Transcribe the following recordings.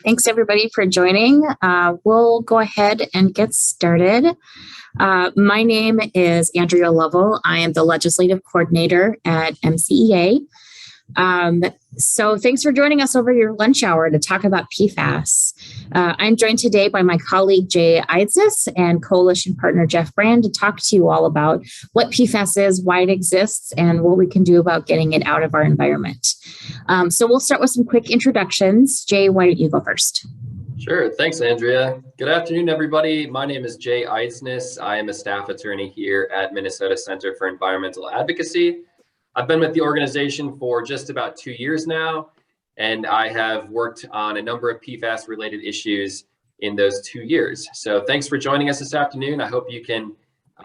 Thanks everybody for joining. We'll go ahead and get started. My name is Andrea Lovell. I am the Legislative Coordinator at MCEA. So thanks for joining us over your lunch hour to talk about PFAS. I'm joined today by my colleague Jay Idzis and coalition partner Jeff Brand to talk to you all about what PFAS is, why it exists, and what we can do about getting it out of our environment. So we'll start with some quick introductions. Jay, why don't you go first? Sure. Thanks, Andrea. Good afternoon, everybody. My name is Jay Idzis. I am a staff attorney here at Minnesota Center for Environmental Advocacy. I've been with the organization for just about 2 years now, and I have worked on a number of PFAS-related issues in those 2 years. So thanks for joining us this afternoon. I hope you can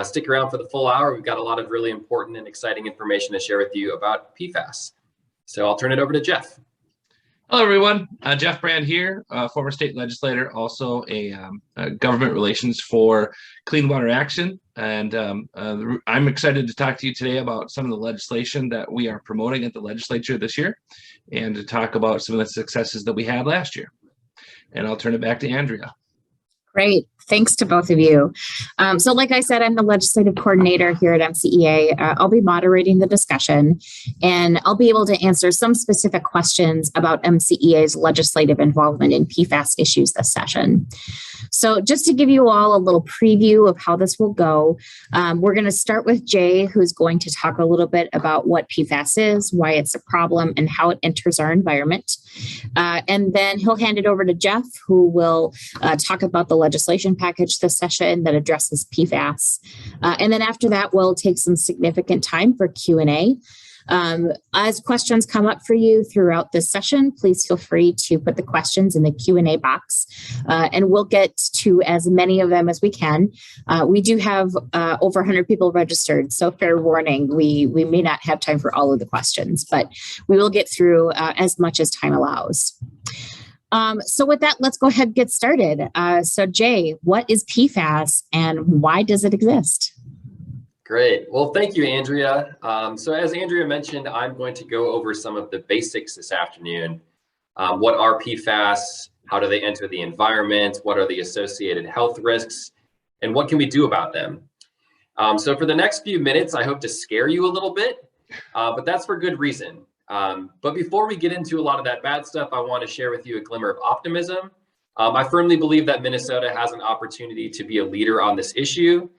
stick around for the full hour. We've got a lot of really important and exciting information to share with you about PFAS. So I'll turn it over to Jeff. Hello, everyone. Jeff Brand here, former state legislator, also a government relations for Clean Water Action. And I'm excited to talk to you today about some of the legislation that we are promoting at the legislature this year and to talk about some of the successes that we had last year. And I'll turn it back to Andrea. Great. Thanks to both of you. So like I said, I'm the legislative coordinator here at MCEA. I'll be moderating the discussion, and I'll be able to answer some specific questions about MCEA's legislative involvement in PFAS issues this session. So just to give you all a little preview of how this will go, we're going to start with Jay, who's going to talk a little bit about what PFAS is, why it's a problem, and how it enters our environment. And then he'll hand it over to Jeff, who will talk about the legislation package this session that addresses PFAS. And then after that, we'll take some significant time for Q&A. As questions come up for you throughout this session, please feel free to put the questions in the Q&A box, and we'll get to as many of them as we can. We do have over 100 people registered, so fair warning, we may not have time for all of the questions, but we will get through as much as time allows. So with that, let's go ahead and get started. So Jay, what is PFAS and why does it exist? Great. Well, thank you, Andrea. So as Andrea mentioned, I'm going to go over some of the basics this afternoon. What are PFAS? How do they enter the environment? What are the associated health risks? And what can we do about them? So for the next few minutes, I hope to scare you a little bit, but that's for good reason. But before we get into a lot of that bad stuff, I want to share with you a glimmer of optimism. I firmly believe that Minnesota has an opportunity to be a leader on this issue.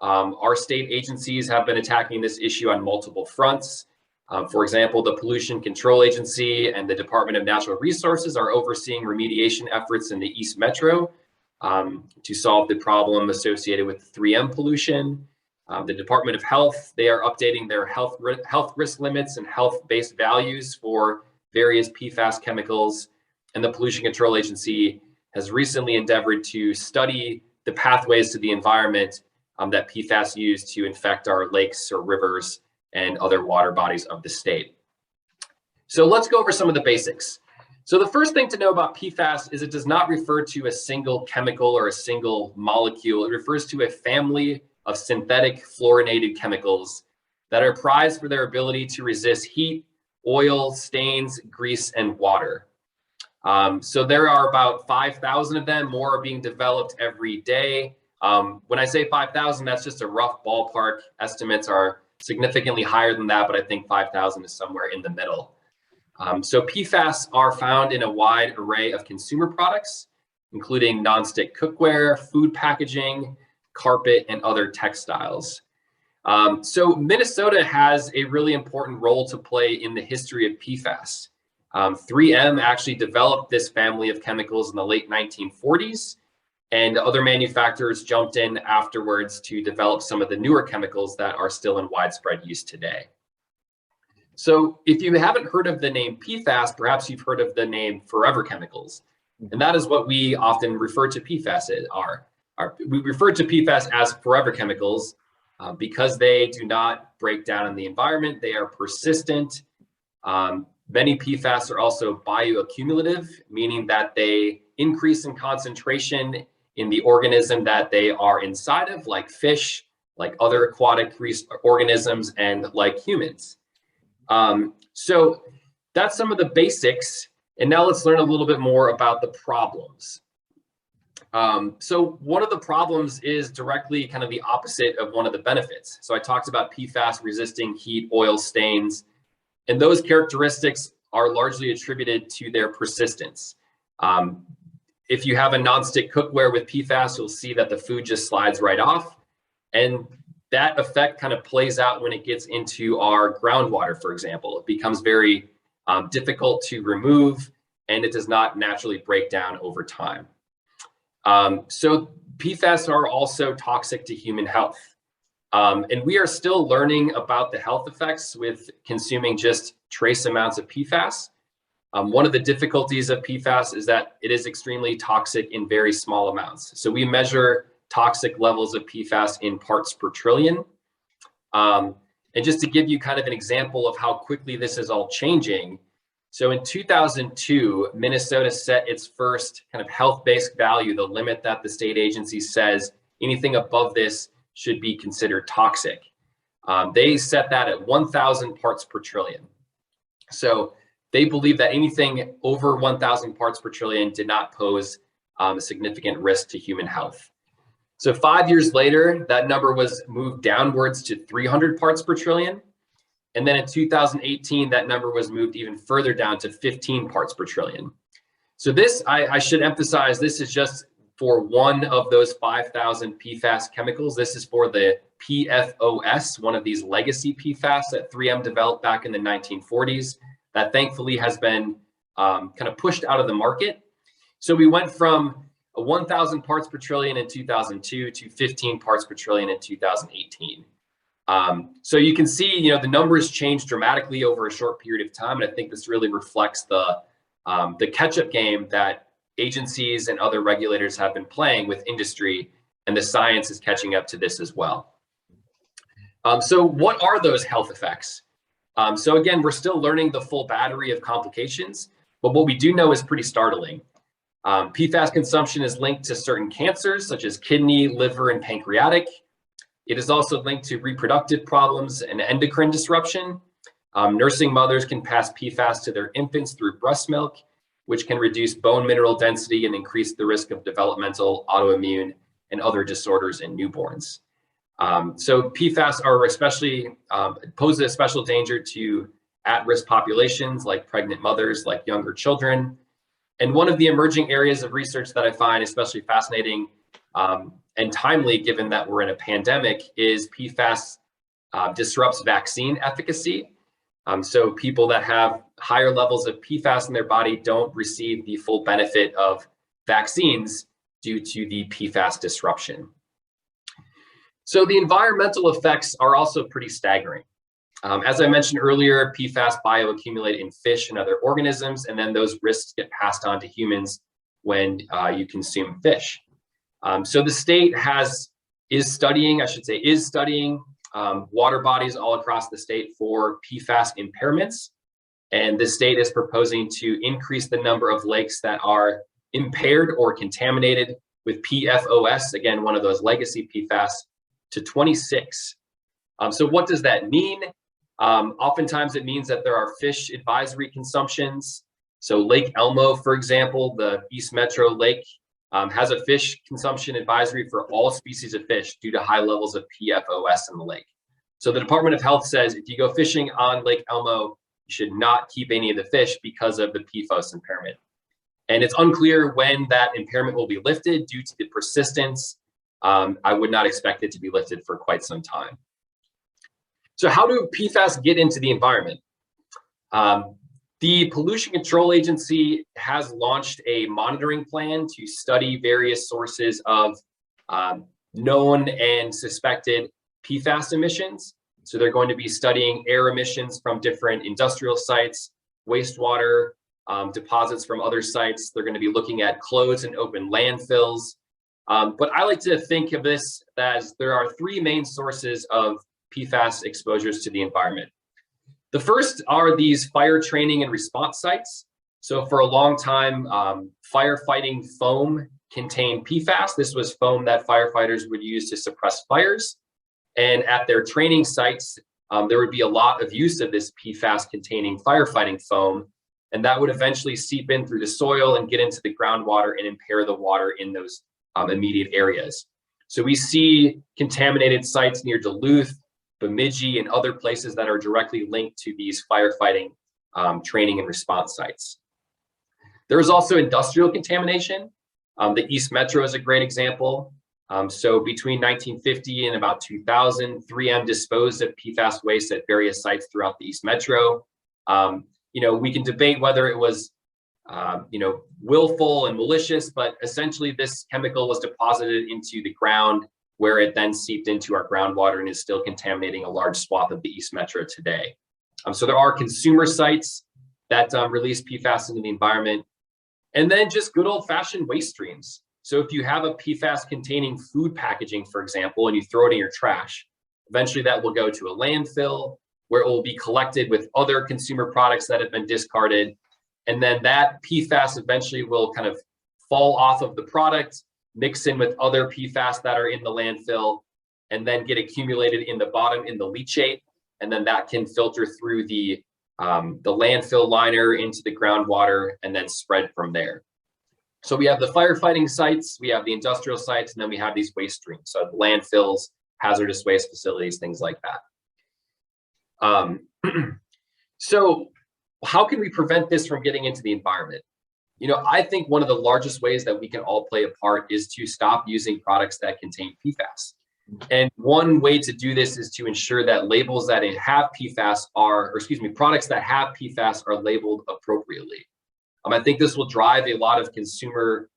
Our state agencies have been attacking this issue on multiple fronts. For example, the Pollution Control Agency and the Department of Natural Resources are overseeing remediation efforts in the East Metro to solve the problem associated with 3M pollution. The Department of Health, they are updating their health risk limits and health-based values for various PFAS chemicals. And the Pollution Control Agency has recently endeavored to study the pathways to the environment that PFAS use to infect our lakes or rivers and other water bodies of the state. So let's go over some of the basics. So the first thing to know about PFAS is it does not refer to a single chemical or a single molecule. It refers to a family of synthetic fluorinated chemicals that are prized for their ability to resist heat, oil, stains, grease, and water. So there are about 5,000 of them. More are being developed every day. When I say 5,000, that's just a rough ballpark. Estimates are significantly higher than that, but I think 5,000 is somewhere in the middle. So PFAS are found in a wide array of consumer products, including nonstick cookware, food packaging, carpet, and other textiles. So Minnesota has a really important role to play in the history of PFAS. 3M actually developed this family of chemicals in the late 1940s. And other manufacturers jumped in afterwards to develop some of the newer chemicals that are still in widespread use today. So if you haven't heard of the name PFAS, perhaps you've heard of the name forever chemicals. And that is what we often refer to PFAS as. We refer to PFAS as forever chemicals because they do not break down in the environment. They are persistent. Many PFAS are also bioaccumulative, meaning that they increase in concentration in the organism that they are inside of, like fish, like other aquatic organisms, and like humans. So that's some of the basics. And now let's learn a little bit more about the problems. So one of the problems is directly kind of the opposite of one of the benefits. So I talked about PFAS resisting heat, oil stains, and those characteristics are largely attributed to their persistence. If you have a nonstick cookware with PFAS, you'll see that the food just slides right off. And that effect kind of plays out when it gets into our groundwater, for example. It becomes very difficult to remove, and it does not naturally break down over time. So PFAS are also toxic to human health. And we are still learning about the health effects with consuming just trace amounts of PFAS. One of the difficulties of PFAS is that it is extremely toxic in very small amounts. So we measure toxic levels of PFAS in parts per trillion. And just to give you kind of an example of how quickly this is all changing. So in 2002, Minnesota set its first kind of health-based value, the limit that the state agency says anything above this should be considered toxic. They set that at 1,000 parts per trillion. So they believe that anything over 1,000 parts per trillion did not pose a significant risk to human health. So 5 years later, that number was moved downwards to 300 parts per trillion. And then in 2018, that number was moved even further down to 15 parts per trillion. So this, I should emphasize, this is just for one of those 5,000 PFAS chemicals. This is for the PFOS, one of these legacy PFAS that 3M developed back in the 1940s that thankfully has been kind of pushed out of the market. So we went from 1,000 parts per trillion in 2002 to 15 parts per trillion in 2018. So you can see, the numbers change dramatically over a short period of time, and I think this really reflects the catch-up game that agencies and other regulators have been playing with industry, and the science is catching up to this as well. So what are those health effects? So again, we're still learning the full battery of complications, but what we do know is pretty startling. PFAS consumption is linked to certain cancers such as kidney, liver, and pancreatic. It is also linked to reproductive problems and endocrine disruption. Nursing mothers can pass PFAS to their infants through breast milk, which can reduce bone mineral density and increase the risk of developmental, autoimmune, and other disorders in newborns. So PFAS are especially pose a special danger to at-risk populations like pregnant mothers, like younger children. And one of the emerging areas of research that I find especially fascinating and timely, given that we're in a pandemic, is PFAS disrupts vaccine efficacy. So people that have higher levels of PFAS in their body don't receive the full benefit of vaccines due to the PFAS disruption. So the environmental effects are also pretty staggering. As I mentioned earlier, PFAS bioaccumulate in fish and other organisms, and then those risks get passed on to humans when you consume fish. So the state is studying water bodies all across the state for PFAS impairments. And the state is proposing to increase the number of lakes that are impaired or contaminated with PFOS, again, one of those legacy PFAS, to 26. So what does that mean? Oftentimes it means that there are fish advisory consumptions. So Lake Elmo, for example, the East Metro Lake, has a fish consumption advisory for all species of fish due to high levels of PFOS in the lake. So the Department of Health says if you go fishing on Lake Elmo, you should not keep any of the fish because of the PFOS impairment. And it's unclear when that impairment will be lifted due to the persistence. I would not expect it to be lifted for quite some time. So how do PFAS get into the environment? The Pollution Control Agency has launched a monitoring plan to study various sources of known and suspected PFAS emissions. So they're going to be studying air emissions from different industrial sites, wastewater deposits from other sites. They're going to be looking at closed and open landfills. But I like to think of this as there are three main sources of PFAS exposures to the environment. The first are these fire training and response sites. So for a long time, firefighting foam contained PFAS. This was foam that firefighters would use to suppress fires. And at their training sites, there would be a lot of use of this PFAS containing firefighting foam. and that would eventually seep in through the soil and get into the groundwater and impair the water in those immediate areas. So we see contaminated sites near Duluth, Bemidji, and other places that are directly linked to these firefighting training and response sites. There is also industrial contamination. The East Metro is a great example. So between 1950 and about 2000, 3M disposed of PFAS waste at various sites throughout the East Metro. We can debate whether it was willful and malicious, but essentially this chemical was deposited into the ground where it then seeped into our groundwater and is still contaminating a large swath of the East Metro today. So there are consumer sites that release PFAS into the environment, and then just good old-fashioned waste streams. So if you have a PFAS containing food packaging, for example, and you throw it in your trash, eventually that will go to a landfill where it will be collected with other consumer products that have been discarded. And then that PFAS eventually will kind of fall off of the product, mix in with other PFAS that are in the landfill, and then get accumulated in the bottom in the leachate. And then that can filter through the landfill liner into the groundwater and then spread from there. So we have the firefighting sites, we have the industrial sites, and then we have these waste streams. So landfills, hazardous waste facilities, things like that. So how can we prevent this from getting into the environment? I think one of the largest ways that we can all play a part is to stop using products that contain PFAS. And one way to do this is to ensure that labels that have PFAS products that have PFAS are labeled appropriately. I think this will drive a lot of consumer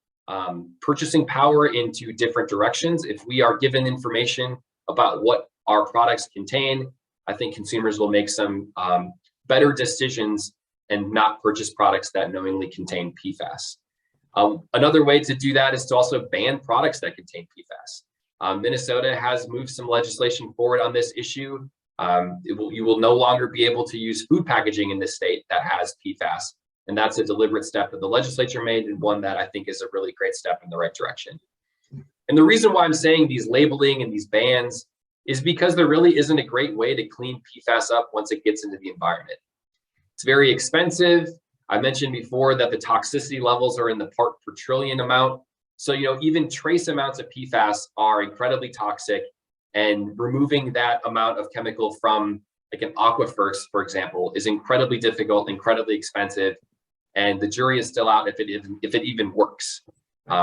purchasing power into different directions. If we are given information about what our products contain, I think consumers will make some better decisions and not purchase products that knowingly contain PFAS. Another way to do that is to also ban products that contain PFAS. Minnesota has moved some legislation forward on this issue. You will no longer be able to use food packaging in this state that has PFAS. And that's a deliberate step that the legislature made, and one that I think is a really great step in the right direction. And the reason why I'm saying these labeling and these bans is because there really isn't a great way to clean PFAS up once it gets into the environment. It's very expensive. I mentioned before that the toxicity levels are in the part per trillion amount. So, even trace amounts of PFAS are incredibly toxic, and removing that amount of chemical from like an aquifer, for example, is incredibly difficult, incredibly expensive, and the jury is still out if it even works.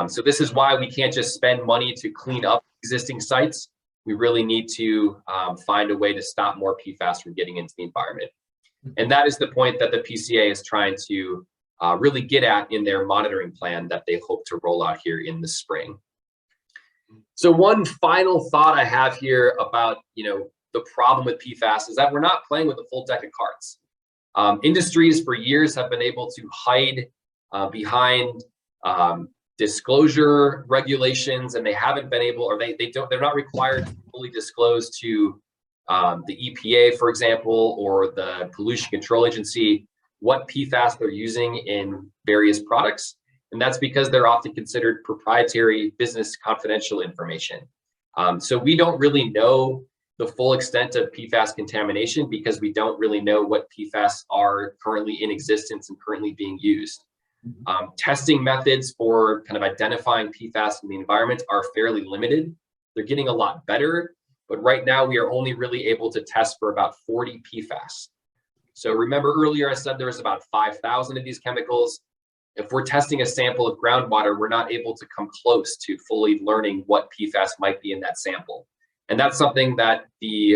So this is why we can't just spend money to clean up existing sites. We really need to find a way to stop more PFAS from getting into the environment. And that is the point that the PCA is trying to really get at in their monitoring plan that they hope to roll out here in the spring. So one final thought I have here about the problem with PFAS is that we're not playing with a full deck of cards. Industries for years have been able to hide behind disclosure regulations, and they haven't been able, or they're not required to fully disclose to the EPA, for example, or the Pollution Control Agency what PFAS they're using in various products. And that's because they're often considered proprietary business confidential information. So we don't really know the full extent of PFAS contamination because we don't really know what PFAS are currently in existence and currently being used. Testing methods for kind of identifying PFAS in the environment are fairly limited. They're getting a lot better, but right now we are only really able to test for about 40 PFAS. So remember earlier I said there was about 5,000 of these chemicals. If we're testing a sample of groundwater, we're not able to come close to fully learning what PFAS might be in that sample. And that's something that the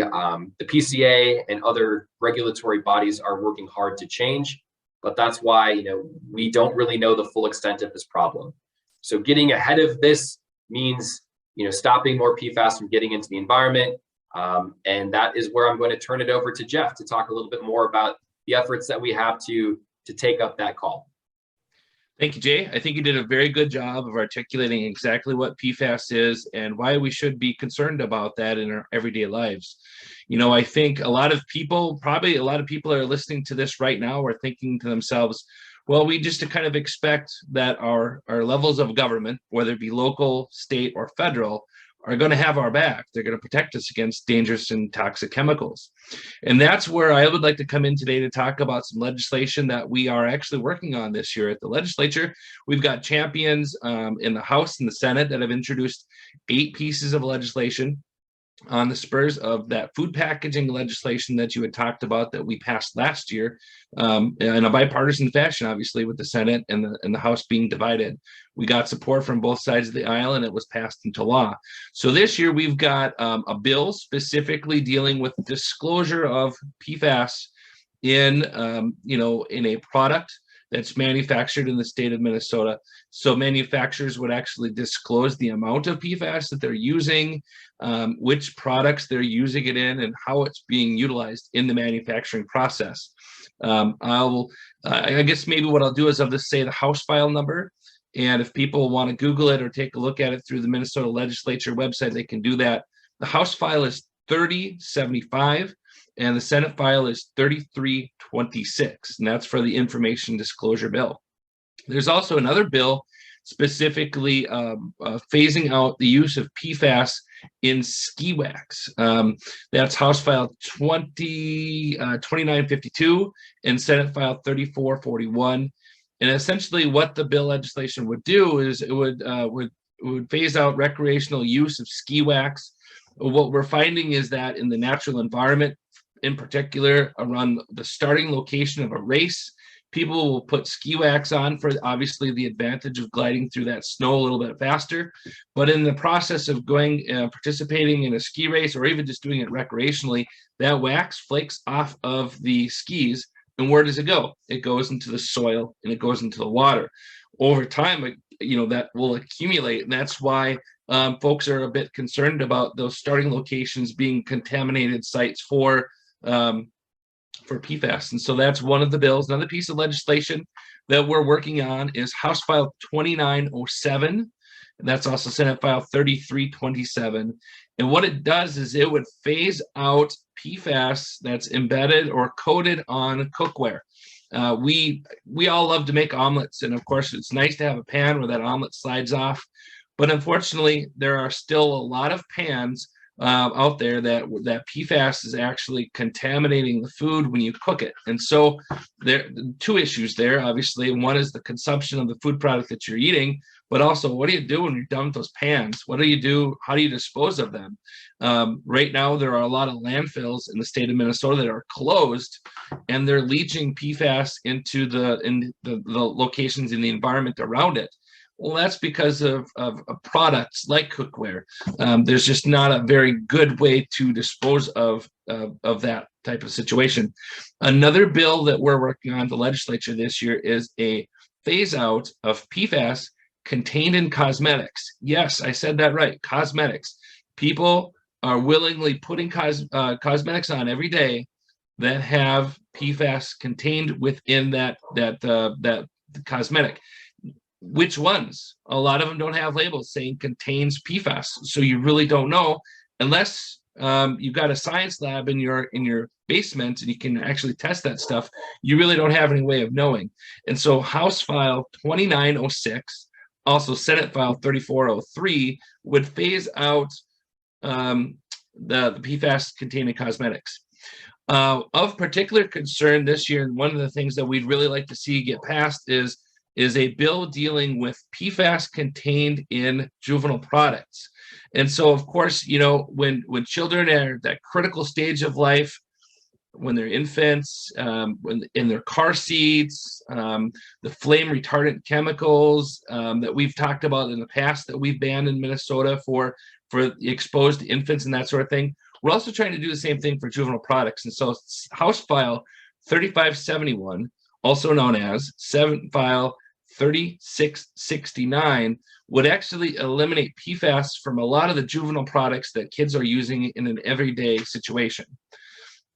PCA and other regulatory bodies are working hard to change. But that's why we don't really know the full extent of this problem. So getting ahead of this means stopping more PFAS from getting into the environment. And that is where I'm going to turn it over to Jeff to talk a little bit more about the efforts that we have to take up that call. Thank you, Jay. I think you did a very good job of articulating exactly what PFAS is and why we should be concerned about that in our everyday lives. I think a lot of people are listening to this right now are thinking to themselves, well, we just kind of expect that our levels of government, whether it be local, state, or federal, are going to have our back. They're going to protect us against dangerous and toxic chemicals. And that's where I would like to come in today to talk about some legislation that we are actually working on this year at the legislature. We've got champions in the House and the Senate that have introduced 8 pieces of legislation on the spurs of that food packaging legislation that you had talked about that we passed last year in a bipartisan fashion, obviously, with the Senate and the House being divided. We got support from both sides of the aisle, and it was passed into law. So this year we've got a bill specifically dealing with disclosure of PFAS in in a product that's manufactured in the state of Minnesota. So manufacturers would actually disclose the amount of PFAS that they're using, which products they're using it in, and how it's being utilized in the manufacturing process. I guess maybe what I'll do is I'll just say the House file number, and if people want to Google it or take a look at it through the Minnesota legislature website, they can do that. The House file is 3075. And the Senate file is 3326, and that's for the information disclosure bill. There's also another bill specifically phasing out the use of PFAS in ski wax. That's House file 2952 and Senate file 3441. And essentially what the bill legislation would do is it would phase out recreational use of ski wax. What we're finding is that in the natural environment, in particular around the starting location of a race, people will put ski wax on for obviously the advantage of gliding through that snow a little bit faster. But in the process of going participating in a ski race, or even just doing it recreationally, that wax flakes off of the skis. And where does it go? It goes into the soil and it goes into the water. Over time, that will accumulate, and that's why folks are a bit concerned about those starting locations being contaminated sites for PFAS. And so that's one of the bills. Another piece of legislation that we're working on is House File 2907. And that's also Senate File 3327. And what it does is it would phase out PFAS that's embedded or coated on cookware. We all love to make omelets, and of course it's nice to have a pan where that omelet slides off. But unfortunately, there are still a lot of pans out there that PFAS is actually contaminating the food when you cook it. And so there are 2 issues there. Obviously, one is the consumption of the food product that you're eating, but also what do you do when you're done with those pans? What do you do? How do you dispose of them? Right now, there are a lot of landfills in the state of Minnesota that are closed, and they're leaching PFAS into the locations in the environment around it. Well, that's because of products like cookware. There's just not a very good way to dispose of that type of situation. Another bill that we're working on the legislature this year is a phase out of PFAS contained in cosmetics. Yes, I said that right, cosmetics. People are willingly putting cosmetics on every day that have PFAS contained within that cosmetic. Which ones? A lot of them don't have labels saying contains PFAS, so you really don't know unless you've got a science lab in your basement and you can actually test that stuff. You really don't have any way of knowing. And so House File 2906, also Senate File 3403, would phase out the PFAS containing cosmetics. Of particular concern this year, and one of the things that we'd really like to see get passed is a bill dealing with PFAS contained in juvenile products. And so, of course, when children are at that critical stage of life, when they're infants, when in their car seats, the flame retardant chemicals that we've talked about in the past that we've banned in Minnesota for exposed infants and that sort of thing. We're also trying to do the same thing for juvenile products. And so House File 3571, also known as Senate File 3669, would actually eliminate PFAS from a lot of the juvenile products that kids are using in an everyday situation.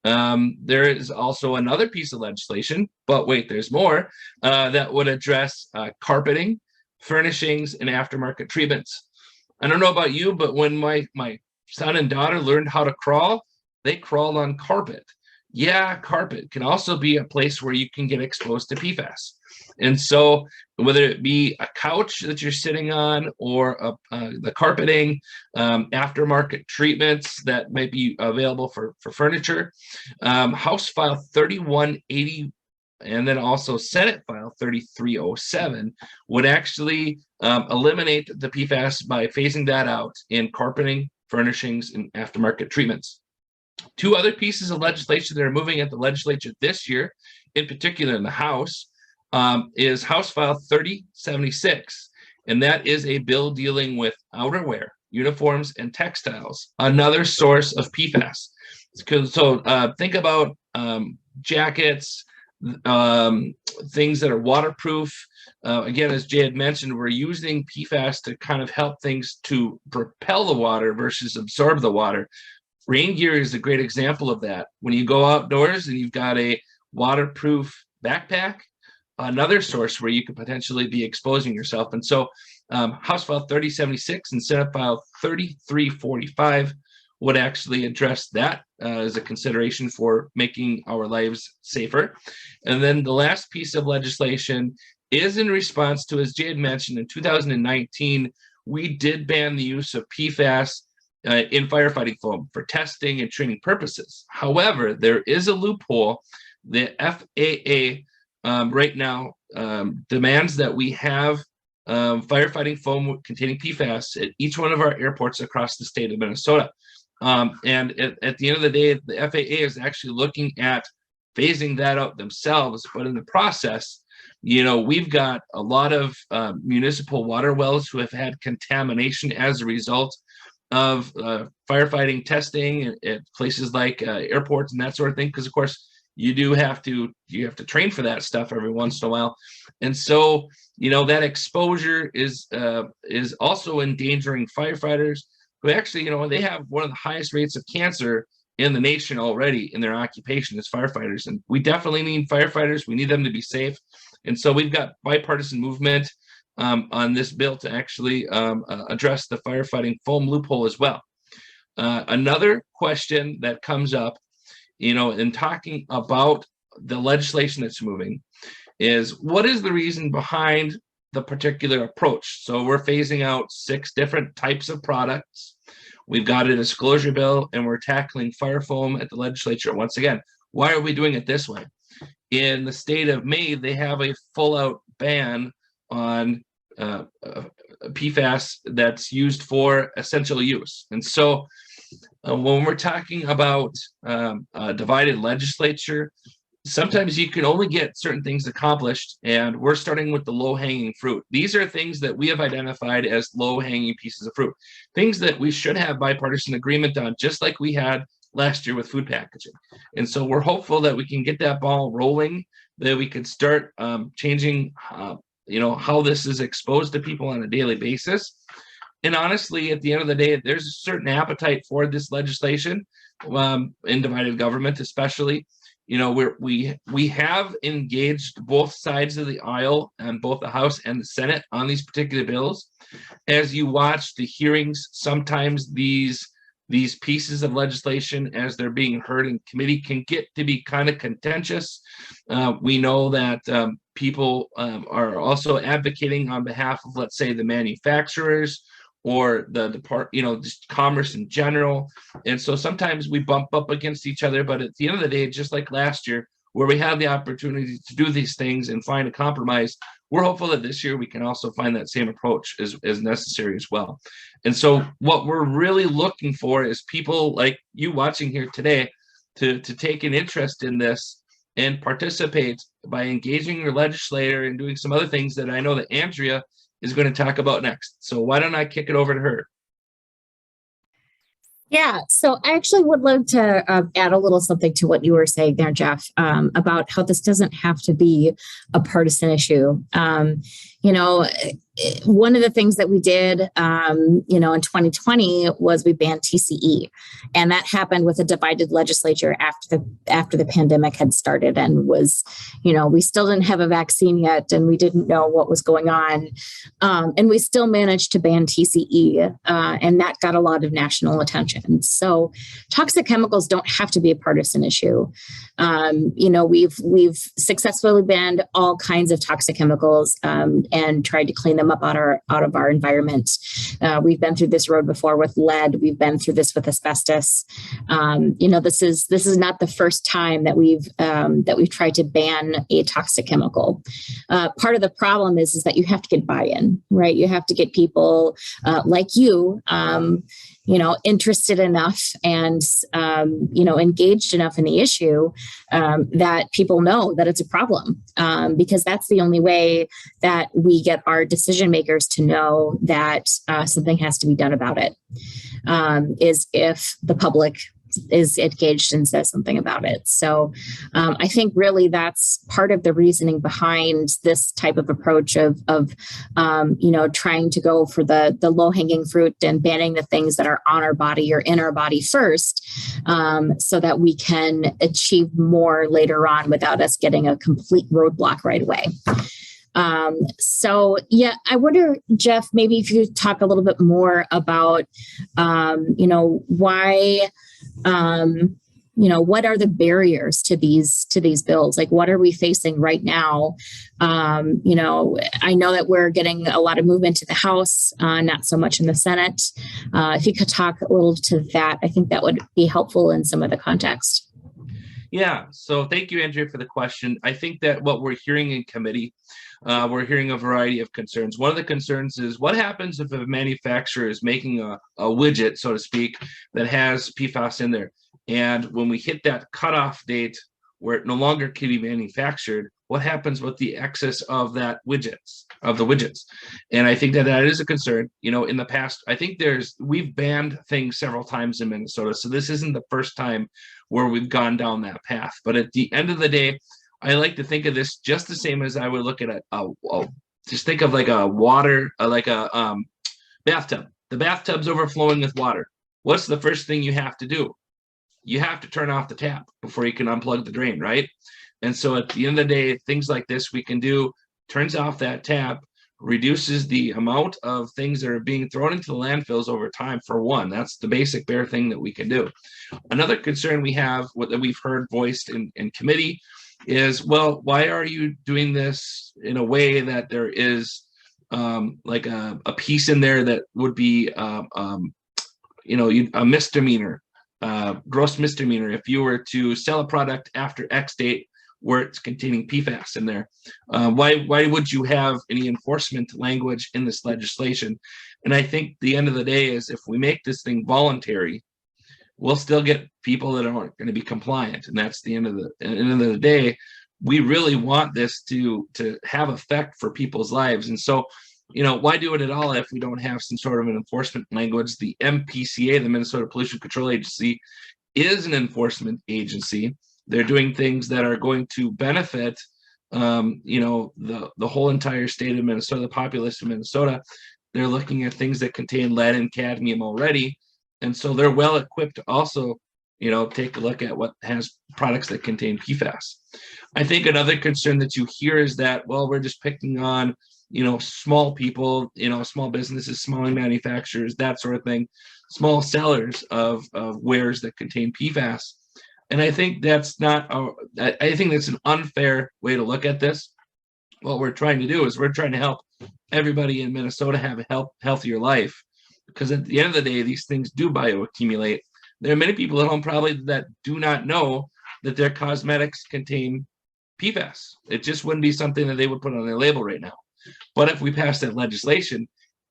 There is also another piece of legislation, but wait, there's more, that would address carpeting, furnishings, and aftermarket treatments. I don't know about you, but when my son and daughter learned how to crawl, they crawled on carpet. yeah, carpet can also be a place where you can get exposed to PFAS. And so whether it be a couch that you're sitting on or the carpeting, aftermarket treatments that might be available for furniture, House File 3180 and then also Senate File 3307 would actually eliminate the PFAS by phasing that out in carpeting, furnishings, and aftermarket treatments. Two other pieces of legislation that are moving at the legislature this year, in particular in the House, is House File 3076, and that is a bill dealing with outerwear, uniforms, and textiles, another source of PFAS. So think about jackets, things that are waterproof. Again, as Jay had mentioned, we're using PFAS to kind of help things to propel the water versus absorb the water. Rain gear is a great example of that. When you go outdoors and you've got a waterproof backpack, another source where you could potentially be exposing yourself. And so House File 3076 and Senate File 3345 would actually address that as a consideration for making our lives safer. And then the last piece of legislation is in response to, as Jay had mentioned, in 2019, we did ban the use of PFAS in firefighting foam for testing and training purposes. However, there is a loophole. The FAA right now demands that we have firefighting foam containing PFAS at each one of our airports across the state of Minnesota. And at the end of the day, the FAA is actually looking at phasing that out themselves. But in the process, we've got a lot of municipal water wells who have had contamination as a result of firefighting testing at places like airports and that sort of thing. Because of course, you have to train for that stuff every once in a while. And so, that exposure is also endangering firefighters who actually, they have one of the highest rates of cancer in the nation already in their occupation as firefighters. And we definitely need firefighters. We need them to be safe. And so we've got bipartisan movement on this bill to actually address the firefighting foam loophole as well. Another question that comes up, in talking about the legislation that's moving is, what is the reason behind the particular approach? So we're phasing out 6 different types of products. We've got a disclosure bill, and we're tackling fire foam at the legislature. Once again, why are we doing it this way? In the state of Maine, they have a full-out ban on PFAS that's used for essential use. And so when we're talking about a divided legislature, sometimes you can only get certain things accomplished, and we're starting with the low-hanging fruit. These are things that we have identified as low-hanging pieces of fruit, things that we should have bipartisan agreement on, just like we had last year with food packaging. And so we're hopeful that we can get that ball rolling, that we could start changing how this is exposed to people on a daily basis. And honestly, at the end of the day, there's a certain appetite for this legislation in divided government, especially. We have engaged both sides of the aisle and both the House and the Senate on these particular bills. As you watch the hearings, sometimes these pieces of legislation, as they're being heard in committee, can get to be kind of contentious. We know that people are also advocating on behalf of, let's say, the manufacturers or the just commerce in general. And so sometimes we bump up against each other, but at the end of the day, just like last year, where we had the opportunity to do these things and find a compromise, we're hopeful that this year we can also find that same approach as necessary as well. And so what we're really looking for is people like you watching here today to take an interest in this and participate by engaging your legislator and doing some other things that I know that Andrea is going to talk about next. So why don't I kick it over to her? Yeah, so I actually would love to add a little something to what you were saying there, Jeff, about how this doesn't have to be a partisan issue. one of the things that we did, in 2020 was we banned TCE, and that happened with a divided legislature after the pandemic had started, and was, we still didn't have a vaccine yet, and we didn't know what was going on, and we still managed to ban TCE, and that got a lot of national attention. So toxic chemicals don't have to be a partisan issue. We've successfully banned all kinds of toxic chemicals, and tried to clean them up out of our environment. We've been through this road before with lead. We've been through this with asbestos. This is not the first time that we've tried to ban a toxic chemical. Part of the problem is that you have to get buy-in, right? You have to get people like you, interested enough and, engaged enough in the issue that people know that it's a problem, because that's the only way that we get our decision makers to know that something has to be done about it, is if the public is engaged and says something about it. So I think really that's part of the reasoning behind this type of approach of trying to go for the low-hanging fruit and banning the things that are on our body or in our body first, so that we can achieve more later on without us getting a complete roadblock right away. I wonder, Jeff, maybe if you could talk a little bit more about, why, what are the barriers to these bills? Like, what are we facing right now? I know that we're getting a lot of movement to the House, not so much in the Senate. If you could talk a little to that, I think that would be helpful in some of the context. Yeah, so thank you, Andrea, for the question. I think that what we're hearing in committee, we're hearing a variety of concerns. One of the concerns is what happens if a manufacturer is making a widget, so to speak, that has PFAS in there. And when we hit that cutoff date where it no longer can be manufactured, what happens with the excess of the widgets? And I think that is a concern. In the past, I think we've banned things several times in Minnesota. So this isn't the first time where we've gone down that path. But at the end of the day, I like to think of this just the same as I would look at just think of like a water, like a bathtub. The bathtub's overflowing with water. What's the first thing you have to do? You have to turn off the tap before you can unplug the drain, right? And so at the end of the day, things like this we can do, turns off that tap, reduces the amount of things that are being thrown into the landfills over time, for one. That's the basic bare thing that we can do. Another concern we have, that we've heard voiced in committee, is, well, why are you doing this in a way that there is like a piece in there that would be a misdemeanor, gross misdemeanor, if you were to sell a product after X date where it's containing PFAS in there? Why would you have any enforcement language in this legislation? And I think the end of the day is, if we make this thing voluntary, we'll still get people that aren't going to be compliant. And that's the end of the day. We really want this to have effect for people's lives. And so, why do it at all if we don't have some sort of an enforcement language? The MCEA, the Minnesota Pollution Control Agency, is an enforcement agency. They're doing things that are going to benefit, the whole entire state of Minnesota, the populace of Minnesota. They're looking at things that contain lead and cadmium already. And so they're well equipped to also, take a look at what has products that contain PFAS. I think another concern that you hear is that, well, we're just picking on, small people, small businesses, small manufacturers, that sort of thing, small sellers of wares that contain PFAS. And I think that's I think that's an unfair way to look at this. What we're trying to do is we're trying to help everybody in Minnesota have a healthier life. Because at the end of the day, these things do bioaccumulate. There are many people at home probably that do not know that their cosmetics contain PFAS. It just wouldn't be something that they would put on their label right now. But if we pass that legislation,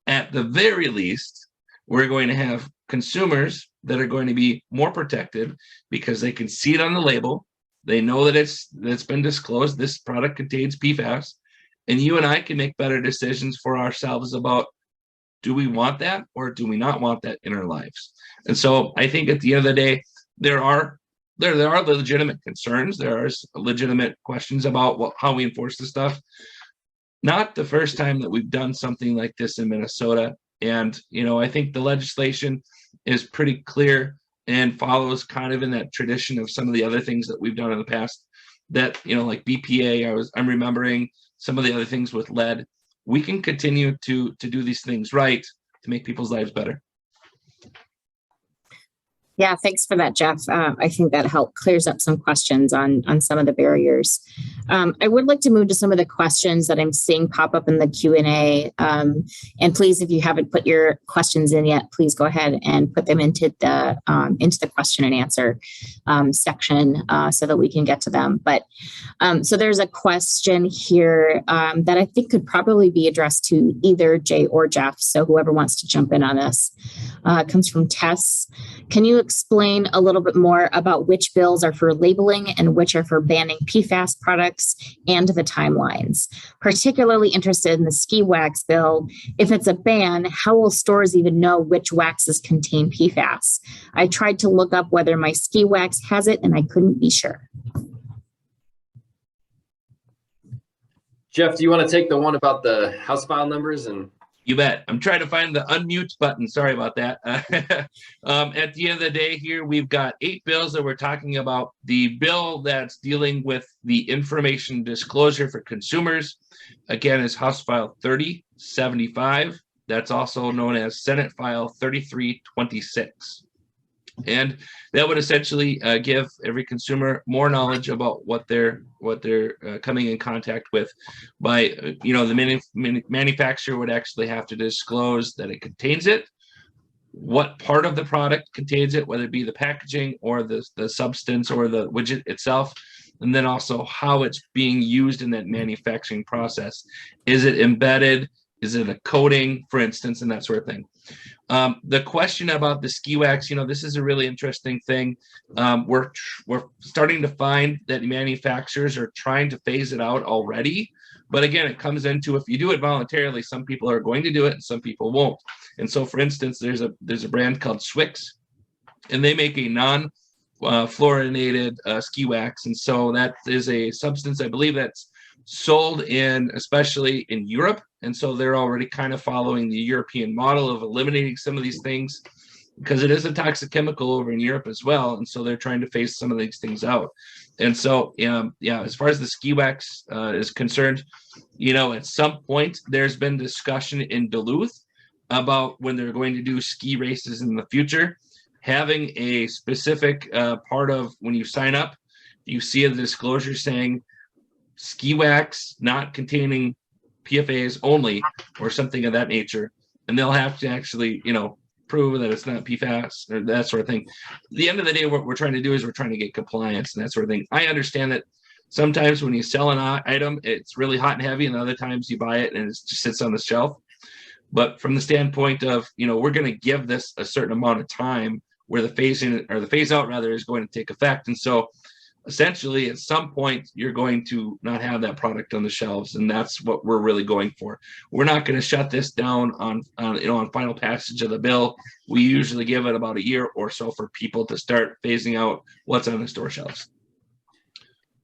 at the very least, we're going to have consumers that are going to be more protected because they can see it on the label. They know that it's been disclosed, this product contains PFAS, and you and I can make better decisions for ourselves about, do we want that or do we not want that in our lives? And so I think at the end of the day, there are legitimate concerns. There are legitimate questions about how we enforce this stuff. not the first time that we've done something like this in Minnesota. And, I think the legislation is pretty clear and follows kind of in that tradition of some of the other things that we've done in the past that, like BPA, I'm remembering some of the other things with lead. We can continue to do these things right to make people's lives better. Yeah, thanks for that, Jeff. I think that clears up some questions on some of the barriers. I would like to move to some of the questions that I'm seeing pop up in the Q&A. And please, if you haven't put your questions in yet, please go ahead and put them into the question and answer section so that we can get to them. But so there's a question here that I think could probably be addressed to either Jay or Jeff. So whoever wants to jump in on this. It comes from Tess. Can you explain a little bit more about which bills are for labeling and which are for banning PFAS products and the timelines? Particularly interested in the ski wax bill. If it's a ban, how will stores even know which waxes contain PFAS? I tried to look up whether my ski wax has it and I couldn't be sure. Jeff, do you want to take the one about the House file numbers? And you bet. I'm trying to find the unmute button. Sorry about that. At the end of the day here, we've got 8 bills that we're talking about. The bill that's dealing with the information disclosure for consumers, again, is House File 3075. That's also known as Senate File 3326. And that would essentially give every consumer more knowledge about what they're coming in contact with. By the manufacturer would actually have to disclose that it contains it, what part of the product contains it, whether it be the packaging or the substance or the widget itself, and then also how it's being used in that manufacturing process. Is it embedded? Is it a coating, for instance, and that sort of thing. The question about the ski wax, this is a really interesting thing. We're starting to find that manufacturers are trying to phase it out already. But again, it comes into, if you do it voluntarily, some people are going to do it and some people won't. And so, for instance, there's a brand called Swix, and they make a non-fluorinated ski wax. And so that is a substance, I believe, that's sold especially in Europe. And so they're already kind of following the European model of eliminating some of these things because it is a toxic chemical over in Europe as well. And so they're trying to phase some of these things out. And so, as far as the ski wax is concerned, at some point there's been discussion in Duluth about when they're going to do ski races in the future, having a specific part of when you sign up, you see a disclosure saying ski wax not containing PFAS only or something of that nature, and they'll have to actually prove that it's not PFAS or that sort of thing. At the end of the day, what we're trying to do is we're trying to get compliance and that sort of thing. I understand that sometimes when you sell an item, it's really hot and heavy, and other times you buy it and it just sits on the shelf. But from the standpoint of we're going to give this a certain amount of time where the phase out rather is going to take effect, and so essentially at some point you're going to not have that product on the shelves, and that's what we're really going for. We're not going to shut this down on final passage of the bill. We usually give it about a year or so for people to start phasing out what's on the store shelves.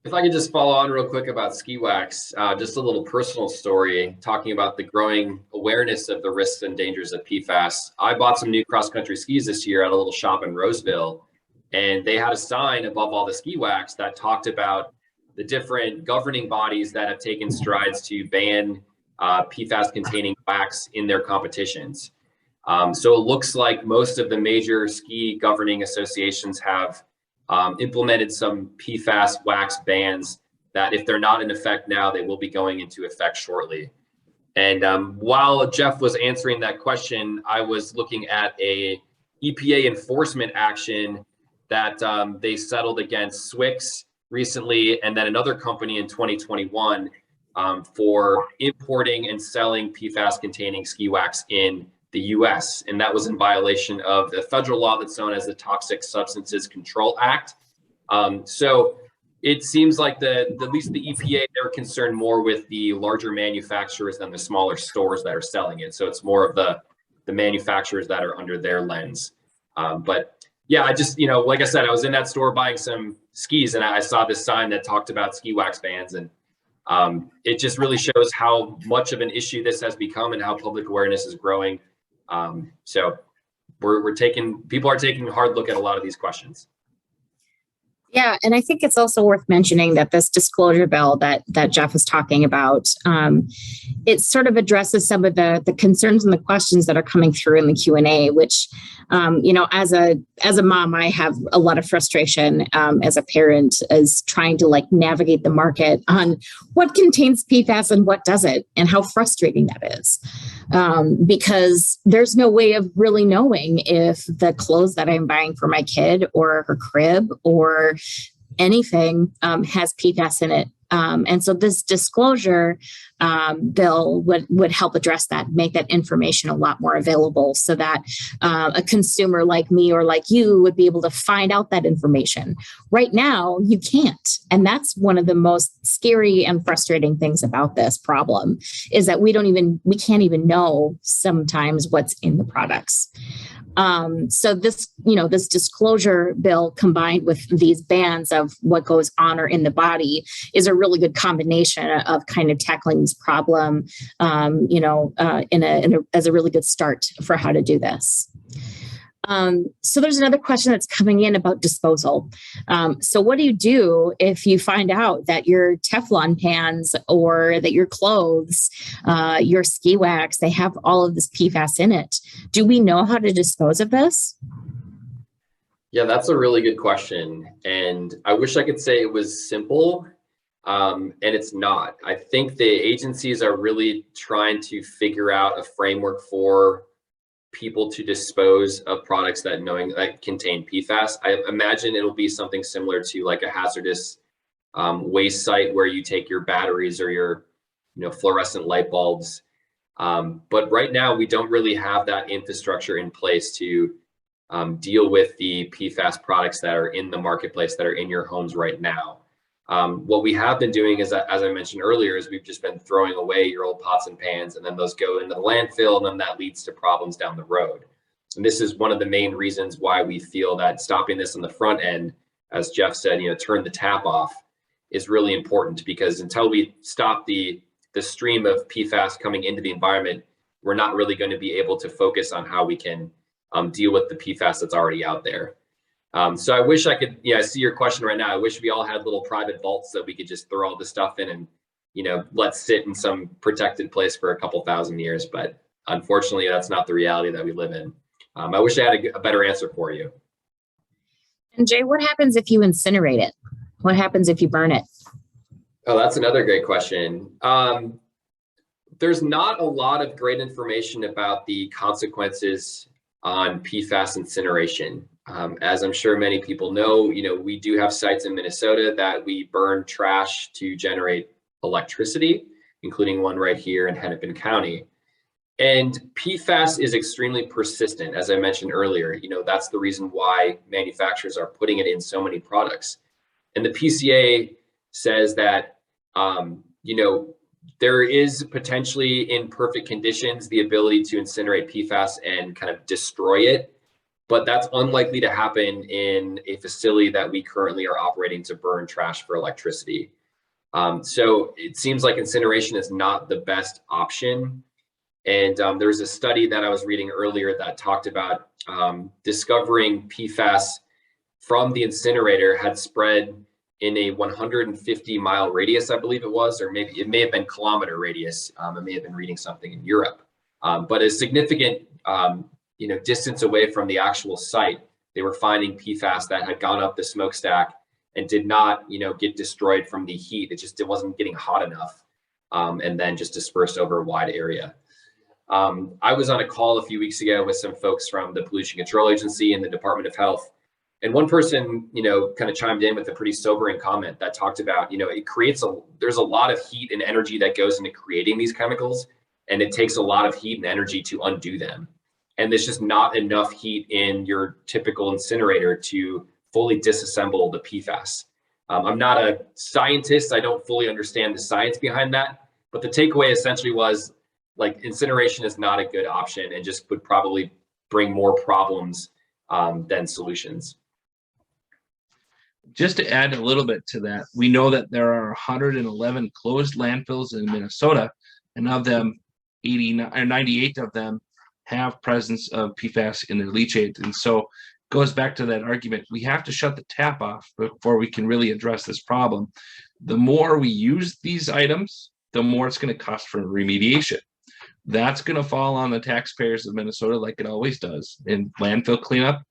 If I could just follow on real quick about ski wax, just a little personal story talking about the growing awareness of the risks and dangers of PFAS. I bought some new cross-country skis this year at a little shop in Roseville, and they had a sign above all the ski wax that talked about the different governing bodies that have taken strides to ban PFAS containing wax in their competitions. So it looks like most of the major ski governing associations have implemented some PFAS wax bans that, if they're not in effect now, they will be going into effect shortly. And while Jeff was answering that question, I was looking at a EPA enforcement action that they settled against Swix recently, and then another company in 2021 for importing and selling PFAS-containing ski wax in the U.S. And that was in violation of the federal law that's known as the Toxic Substances Control Act. So it seems like at least the EPA, they're concerned more with the larger manufacturers than the smaller stores that are selling it. So it's more of the manufacturers that are under their lens. But yeah, I just, like I said, I was in that store buying some skis and I saw this sign that talked about ski wax bans, and It just really shows how much of an issue this has become and how public awareness is growing. So people are taking a hard look at a lot of these questions. Yeah, and I think it's also worth mentioning that this disclosure bill that Jeff is talking about, it sort of addresses some of the concerns and the questions that are coming through in the Q&A, which, as a mom, I have a lot of frustration as a parent as trying to navigate the market on what contains PFAS and what doesn't, and how frustrating that is. Because there's no way of really knowing if the clothes that I'm buying for my kid or her crib or anything has PFAS in it. And so this disclosure bill would help address that, make that information a lot more available so that a consumer like me or like you would be able to find out that information. Right now, you can't. And that's one of the most scary and frustrating things about this problem is that we can't even know sometimes what's in the products. So this disclosure bill combined with these bans of what goes on or in the body is a really good combination of kind of tackling this problem, as a really good start for how to do this. So there's another question that's coming in about disposal. So what do you do if you find out that your Teflon pans or that your clothes, your ski wax, they have all of this PFAS in it? Do we know how to dispose of this? Yeah, that's a really good question. And I wish I could say it was simple, and it's not. I think the agencies are really trying to figure out a framework for people to dispose of products that contain PFAS. I imagine it'll be something similar to like a hazardous waste site where you take your batteries or your fluorescent light bulbs. But right now we don't really have that infrastructure in place to deal with the PFAS products that are in the marketplace that are in your homes right now. What we have been doing is, as I mentioned earlier, is we've just been throwing away your old pots and pans, and then those go into the landfill, and then that leads to problems down the road. And this is one of the main reasons why we feel that stopping this on the front end, as Jeff said, turn the tap off, is really important, because until we stop the stream of PFAS coming into the environment, we're not really going to be able to focus on how we can deal with the PFAS that's already out there. So I wish I could, I see your question right now. I wish we all had little private vaults that we could just throw all this stuff in and, let sit in some protected place for a couple thousand years. But unfortunately, that's not the reality that we live in. I wish I had a better answer for you. And Jay, what happens if you incinerate it? What happens if you burn it? Oh, that's another great question. There's not a lot of great information about the consequences on PFAS incineration. As I'm sure many people know, we do have sites in Minnesota that we burn trash to generate electricity, including one right here in Hennepin County. And PFAS is extremely persistent, as I mentioned earlier. That's the reason why manufacturers are putting it in so many products. And the PCA says that, there is potentially in perfect conditions the ability to incinerate PFAS and kind of destroy it. But that's unlikely to happen in a facility that we currently are operating to burn trash for electricity. So it seems like incineration is not the best option. And there's a study that I was reading earlier that talked about discovering PFAS from the incinerator had spread in a 150-mile radius, I believe it was, or maybe it may have been kilometer radius. I may have been reading something in Europe, but a significant distance away from the actual site, they were finding PFAS that had gone up the smokestack and did not, get destroyed from the heat. It wasn't getting hot enough, and then just dispersed over a wide area. I was on a call a few weeks ago with some folks from the Pollution Control Agency and the Department of Health. And one person, kind of chimed in with a pretty sobering comment that talked about, there's a lot of heat and energy that goes into creating these chemicals, and it takes a lot of heat and energy to undo them. And there's just not enough heat in your typical incinerator to fully disassemble the PFAS. I'm not a scientist. I don't fully understand the science behind that. But the takeaway essentially was incineration is not a good option and just would probably bring more problems than solutions. just to add a little bit to that, we know that there are 111 closed landfills in Minnesota, and of them, 89 or 98 of them have presence of PFAS in their leachate. And so it goes back to that argument. We have to shut the tap off before we can really address this problem. The more we use these items, the more it's going to cost for remediation. That's going to fall on the taxpayers of Minnesota, like it always does in landfill cleanup.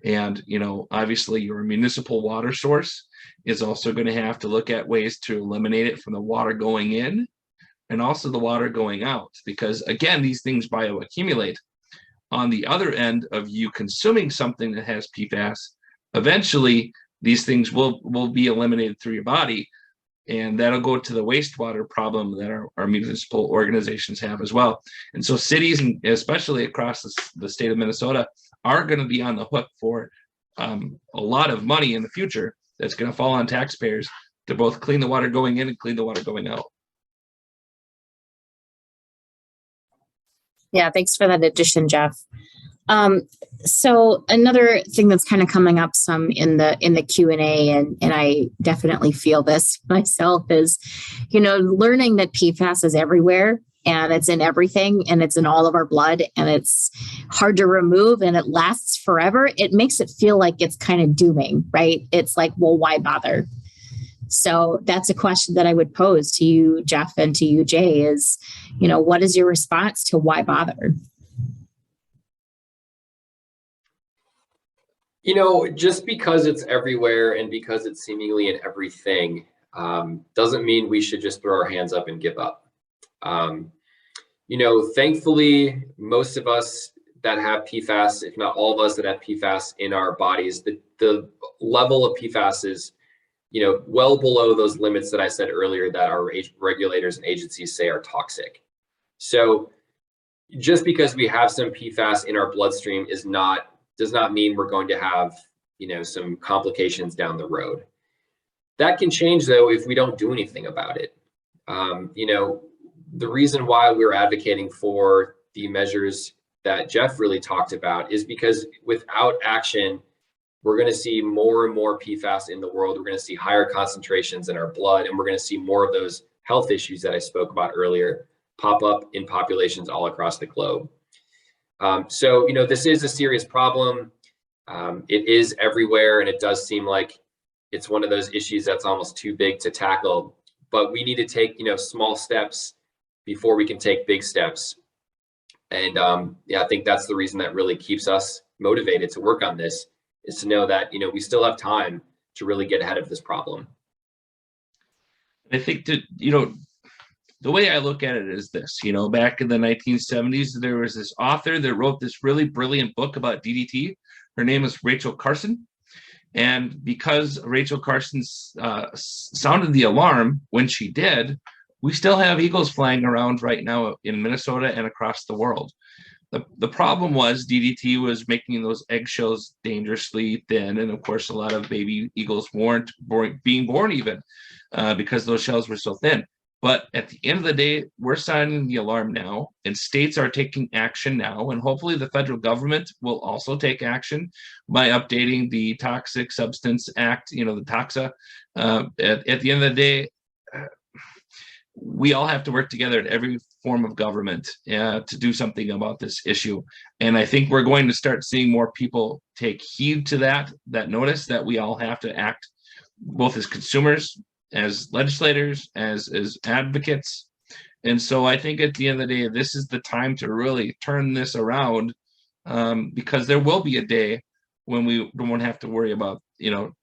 And, you know, obviously your municipal water source is also going to have to look at ways to eliminate it from the water going in and also the water going out, because again, these things bioaccumulate. On the other end of you consuming something that has PFAS, eventually these things will be eliminated through your body, and that'll go to the wastewater problem that our municipal organizations have as well. And so cities, and especially across the state of Minnesota, are going to be on the hook for a lot of money in the future that's going to fall on taxpayers to both clean the water going in and clean the water going out. Yeah, thanks for that addition, Jeff. So another thing that's kind of coming up some in the Q&A, and I definitely feel this myself, is, you know, learning that PFAS is everywhere and it's in everything and it's in all of our blood and it's hard to remove and it lasts forever. It makes it feel like it's kind of dooming, right? It's like, well, why bother? So that's a question that I would pose to you, Jeff, and to you, Jay, is, you know, what is your response to why bother? You know, just because it's everywhere and because it's seemingly in everything doesn't mean we should just throw our hands up and give up. You know, thankfully, most of us that have PFAS, if not all of us that have PFAS in our bodies, the level of PFAS is, you know, well below those limits that I said earlier that our regulators and agencies say are toxic. So just because we have some PFAS in our bloodstream does not mean we're going to have, you know, some complications down the road. That can change though if we don't do anything about it. You know, the reason why we're advocating for the measures that Jeff really talked about is because without action, we're going to see more and more PFAS in the world. We're going to see higher concentrations in our blood, and we're going to see more of those health issues that I spoke about earlier pop up in populations all across the globe. So, you know, this is a serious problem. It is everywhere, and it does seem like it's one of those issues that's almost too big to tackle. But we need to take, you know, small steps before we can take big steps. And yeah, I think that's the reason that really keeps us motivated to work on this, is to know that, you know, we still have time to really get ahead of this problem. I think that, you know, the way I look at it is this, you know, back in the 1970s, there was this author that wrote this really brilliant book about DDT. Her name is Rachel Carson. And because Rachel Carson sounded the alarm when she did, we still have eagles flying around right now in Minnesota and across the world. The problem was DDT was making those eggshells dangerously thin. And of course, a lot of baby eagles weren't being born even because those shells were so thin. But at the end of the day, we're sounding the alarm now, and states are taking action now. And hopefully the federal government will also take action by updating the Toxic Substance Act, you know, the TOXA. At the end of the day, we all have to work together at every form of government to do something about this issue. And I think we're going to start seeing more people take heed to that notice that we all have to act both as consumers, as legislators, as advocates. And so I think at the end of the day, this is the time to really turn this around, because there will be a day when we won't have to worry about, you know,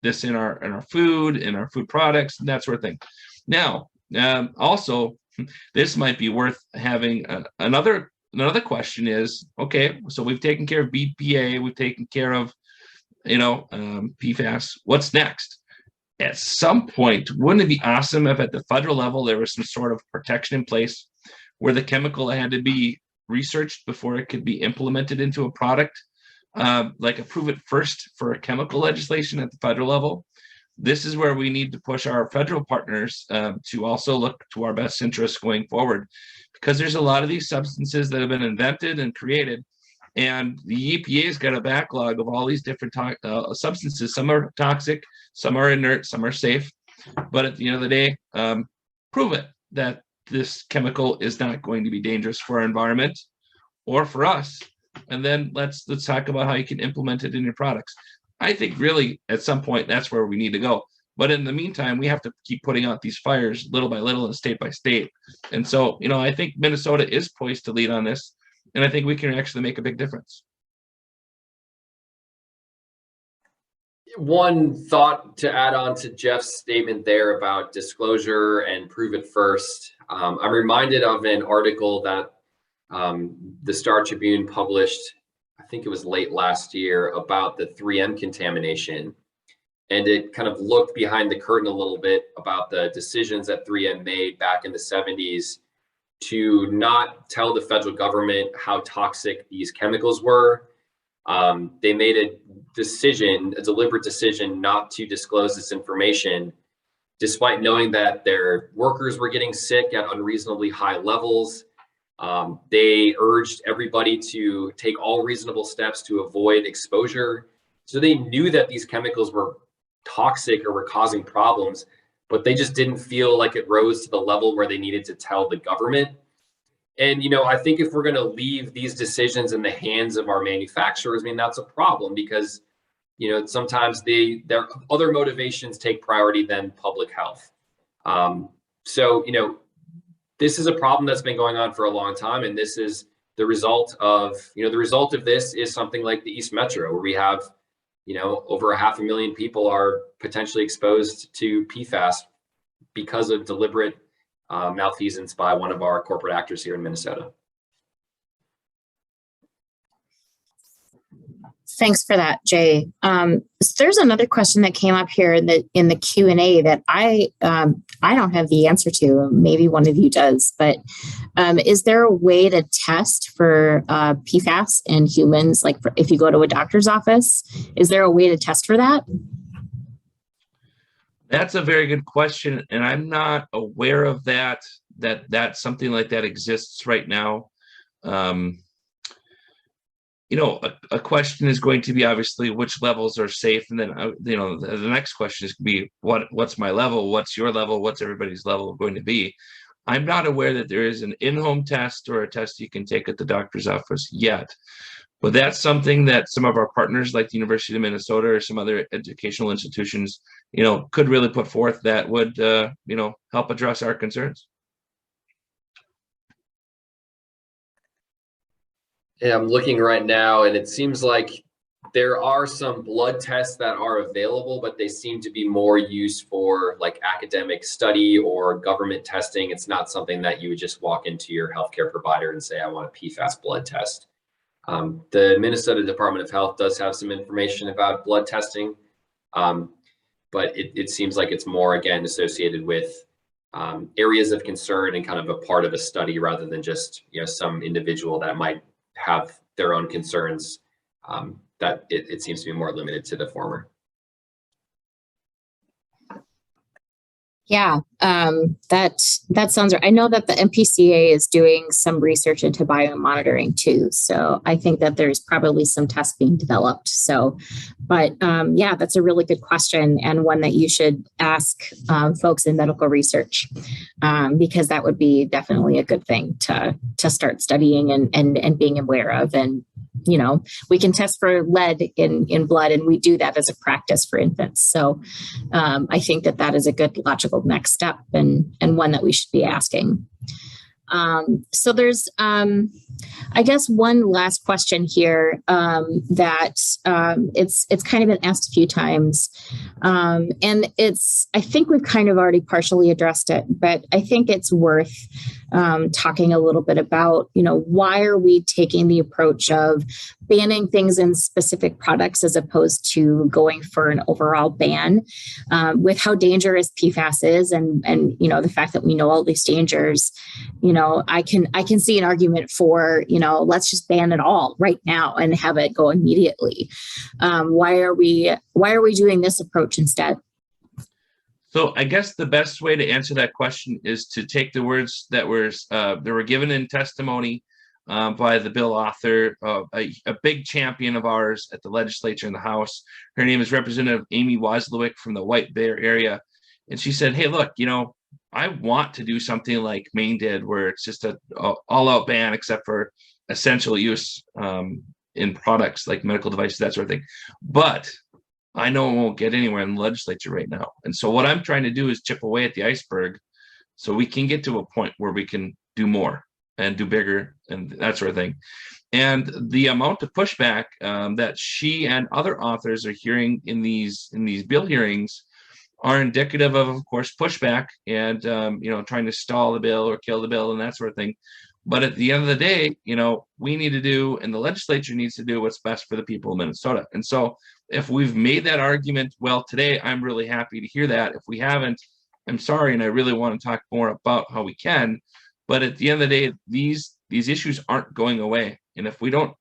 this in our food, in our food products, and that sort of thing. Now, also, this might be worth having another question is, okay, so we've taken care of BPA, we've taken care of, you know, PFAS. What's next? At some point, wouldn't it be awesome if at the federal level there was some sort of protection in place where the chemical had to be researched before it could be implemented into a product, like approve it first for a chemical legislation at the federal level? This is where we need to push our federal partners to also look to our best interests going forward, because there's a lot of these substances that have been invented and created And the EPA's got a backlog of all these different substances. Some are toxic, some are inert, some are safe. But at the end of the day, prove it that this chemical is not going to be dangerous for our environment or for us. And then let's talk about how you can implement it in your products. I think really at some point that's where we need to go. But in the meantime, we have to keep putting out these fires little by little and state by state. And so, I think Minnesota is poised to lead on this. And I think we can actually make a big difference. One thought to add on to Jeff's statement there about disclosure and prove it first. I'm reminded of an article that the Star Tribune published, I think it was late last year, about the 3M contamination. And it kind of looked behind the curtain a little bit about the decisions that 3M made back in the 70s to not tell the federal government how toxic these chemicals were. They made a deliberate decision not to disclose this information, despite knowing that their workers were getting sick at unreasonably high levels. They urged everybody to take all reasonable steps to avoid exposure. So they knew that these chemicals were toxic or were causing problems, but they just didn't feel like it rose to the level where they needed to tell the government. And, I think if we're going to leave these decisions in the hands of our manufacturers, that's a problem because, sometimes their other motivations take priority than public health. So, this is a problem that's been going on for a long time. And this is the result of, this is something like the East Metro, where we have, over 500,000 people are potentially exposed to PFAS because of deliberate malfeasance by one of our corporate actors here in Minnesota. Thanks for that, Jay. There's another question that came up here in the Q&A that I don't have the answer to. Maybe one of you does, but is there a way to test for PFAS in humans? Like if you go to a doctor's office, is there a way to test for that? That's a very good question, and I'm not aware of that something like that exists right now. A question is going to be obviously which levels are safe, and then the next question is going to be what's my level, what's your level, what's everybody's level going to be. I'm not aware that there is an in-home test or a test you can take at the doctor's office yet, but that's something that some of our partners like the University of Minnesota or some other educational institutions could really put forth that would help address our concerns. Yeah, I'm looking right now, and it seems like there are some blood tests that are available, but they seem to be more used for like academic study or government testing. It's not something that you would just walk into your healthcare provider and say, I want a PFAS blood test. The Minnesota Department of Health does have some information about blood testing, but it seems like it's more, again, associated with areas of concern and kind of a part of a study rather than just some individual that might have their own concerns. That it seems to be more limited to the former. Yeah, that sounds right. I know that the MCEA is doing some research into biomonitoring too. So I think that there's probably some tests being developed. So, but yeah, that's a really good question and one that you should ask folks in medical research because that would be definitely a good thing to start studying and being aware of. And we can test for lead in blood, and we do that as a practice for infants. So I think that is a good logical next step and one that we should be asking. So there's, I guess, one last question here that it's kind of been asked a few times. And I think we've kind of already partially addressed it, but I think it's worth talking a little bit about, why are we taking the approach of banning things in specific products as opposed to going for an overall ban with how dangerous PFAS is and the fact that we know all these dangers. I can see an argument for, let's just ban it all right now and have it go immediately. Why are we doing this approach instead? So I guess the best way to answer that question is to take the words that were given in testimony by the bill author, a big champion of ours at the legislature in the House. Her name is Representative Amy Wozlowick from the White Bear area. And she said, hey, look, I want to do something like Maine did, where it's just a all-out ban except for essential use in products like medical devices, that sort of thing. But I know it won't get anywhere in the legislature right now. And so what I'm trying to do is chip away at the iceberg so we can get to a point where we can do more and do bigger and that sort of thing. And the amount of pushback that she and other authors are hearing in these bill hearings are indicative of course, pushback and trying to stall the bill or kill the bill and that sort of thing. But at the end of the day, we need to do, and the legislature needs to do what's best for the people of Minnesota. And so if we've made that argument, well, today, I'm really happy to hear that. If we haven't, I'm sorry, and I really want to talk more about how we can. But at the end of the day, these issues aren't going away. And if we don't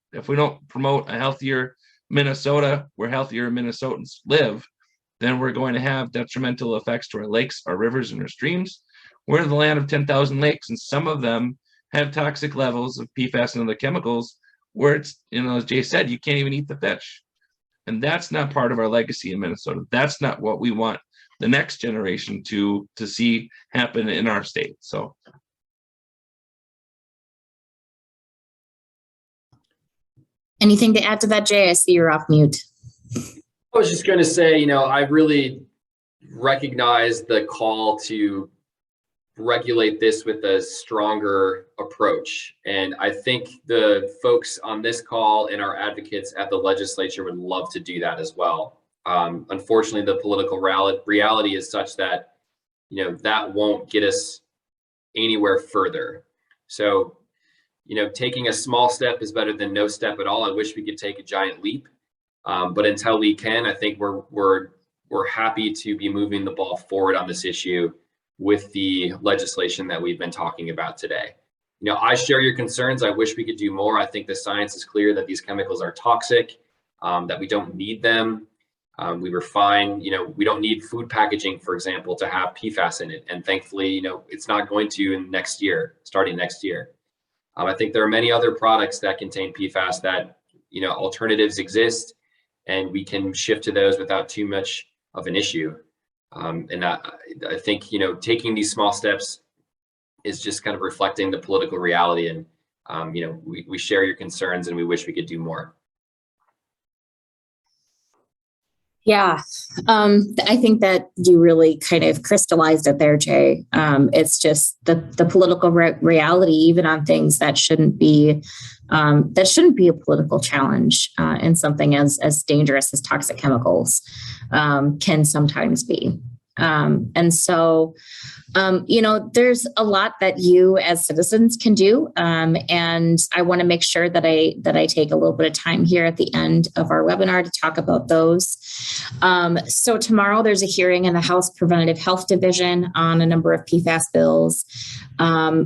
promote a healthier Minnesota where healthier Minnesotans live, then we're going to have detrimental effects to our lakes, our rivers, and our streams. We're in the land of 10,000 lakes, and some of them have toxic levels of PFAS and other chemicals where it's, as Jay said, you can't even eat the fish. And that's not part of our legacy in Minnesota. That's not what we want the next generation to see happen in our state. So. Anything to add to that, Jay? I see you're off mute. I was just going to say, I really recognize the call to regulate this with a stronger approach. And I think the folks on this call and our advocates at the legislature would love to do that as well. Unfortunately, the political reality is such that, that won't get us anywhere further. So, taking a small step is better than no step at all. I wish we could take a giant leap. But until we can, I think we're happy to be moving the ball forward on this issue with the legislation that we've been talking about today. I share your concerns. I wish we could do more. I think the science is clear that these chemicals are toxic, that we don't need them. We were fine. We don't need food packaging, for example, to have PFAS in it. And thankfully, it's not going to starting next year. I think there are many other products that contain PFAS that, alternatives exist, and we can shift to those without too much of an issue. And I think, taking these small steps is just kind of reflecting the political reality. And, we share your concerns and we wish we could do more. Yeah, I think that you really kind of crystallized it there, Jay. It's just the political reality, even on things that shouldn't be a political challenge, and something as dangerous as toxic chemicals can sometimes be. And so, there's a lot that you as citizens can do. And I want to make sure that I take a little bit of time here at the end of our webinar to talk about those. So tomorrow there's a hearing in the House Preventative Health Division on a number of PFAS bills.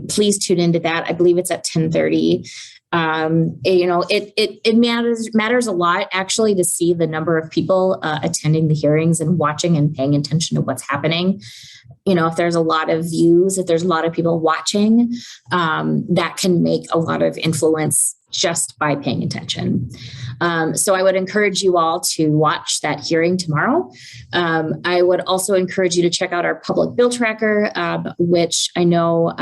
Please tune into that. I believe it's at 10:30. It matters a lot actually to see the number of people attending the hearings and watching and paying attention to what's happening. If there's a lot of views, if there's a lot of people watching, that can make a lot of influence just by paying attention. So I would encourage you all to watch that hearing tomorrow. I would also encourage you to check out our public bill tracker, which I know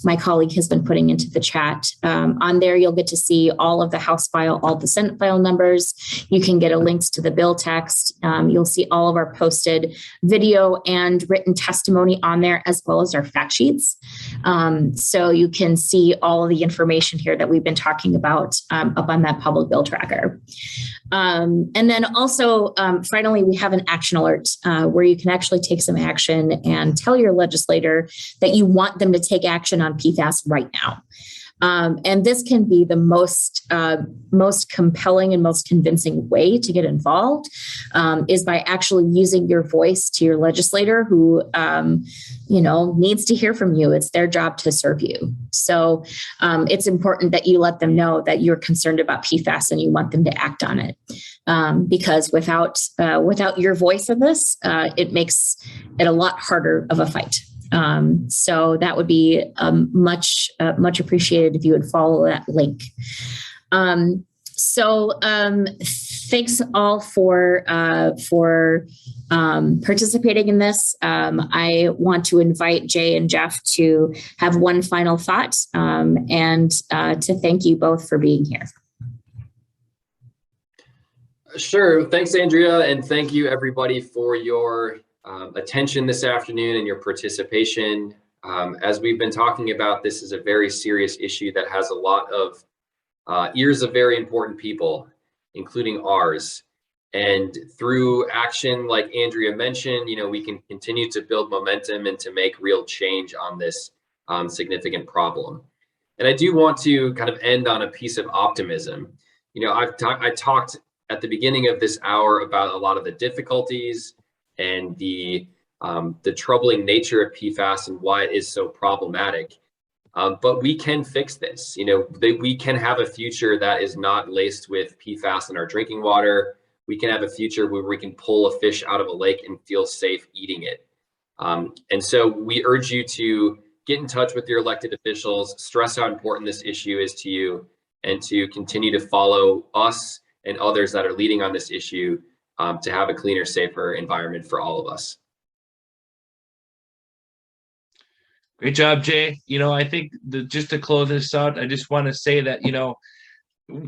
my colleague has been putting into the chat. On there, you'll get to see all of the House file, all the Senate file numbers. You can get a links to the bill text. You'll see all of our posted video and written testimony on there, as well as our fact sheets. So you can see all of the information here that we've been talking about up on that public bill tracker. And then also, finally, we have an action alert where you can actually take some action and tell your legislator that you want them to take action on PFAS right now. And this can be the most compelling and most convincing way to get involved, is by actually using your voice to your legislator who, needs to hear from you. It's their job to serve you. So it's important that you let them know that you're concerned about PFAS and you want them to act on it. Because without your voice in this, it makes it a lot harder of a fight. So that would be much appreciated if you would follow that link. Thanks all for participating in this. I want to invite Jay and Jeff to have one final thought and to thank you both for being here. Sure. Thanks, Andrea, and thank you everybody for your attention this afternoon and your participation. As we've been talking about, this is a very serious issue that has a lot of ears of very important people, including ours. And through action, like Andrea mentioned, we can continue to build momentum and to make real change on this significant problem. And I do want to kind of end on a piece of optimism. I talked at the beginning of this hour about a lot of the difficulties and the troubling nature of PFAS and why it is so problematic. But we can fix this. We can have a future that is not laced with PFAS in our drinking water. We can have a future where we can pull a fish out of a lake and feel safe eating it. And so we urge you to get in touch with your elected officials, stress how important this issue is to you, and to continue to follow us and others that are leading on this issue to have a cleaner, safer environment for all of us. Great job, Jay. I think just to close this out, I just want to say that,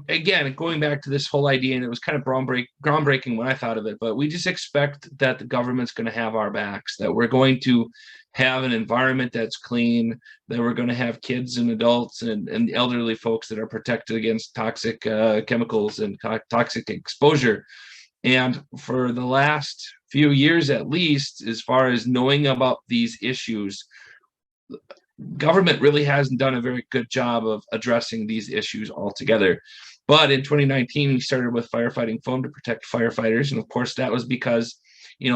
again, going back to this whole idea, and it was kind of groundbreaking when I thought of it, but we just expect that the government's going to have our backs, that we're going to have an environment that's clean, that we're going to have kids and adults and elderly folks that are protected against toxic chemicals and toxic exposure. And for the last few years, at least, as far as knowing about these issues, government really hasn't done a very good job of addressing these issues altogether. But in 2019, we started with firefighting foam to protect firefighters. And of course, that was because,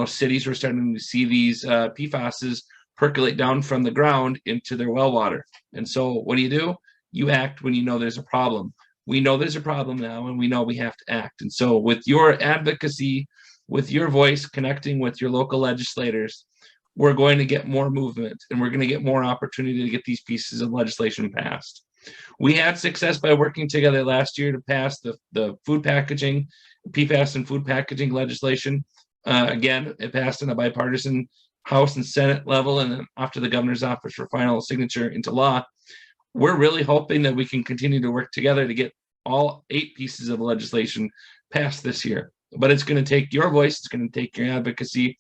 cities were starting to see these PFASs percolate down from the ground into their well water. And so what do? You act when you know there's a problem. We know there's a problem now, and we know we have to act. And so with your advocacy, with your voice, connecting with your local legislators, we're going to get more movement, and we're going to get more opportunity to get these pieces of legislation passed. We had success by working together last year to pass the food packaging, PFAS and food packaging legislation. Again, it passed on a bipartisan House and Senate level, and then off to the governor's office for final signature into law. We're really hoping that we can continue to work together to get all 8 pieces of legislation passed this year. But it's going to take your voice, it's going to take your advocacy.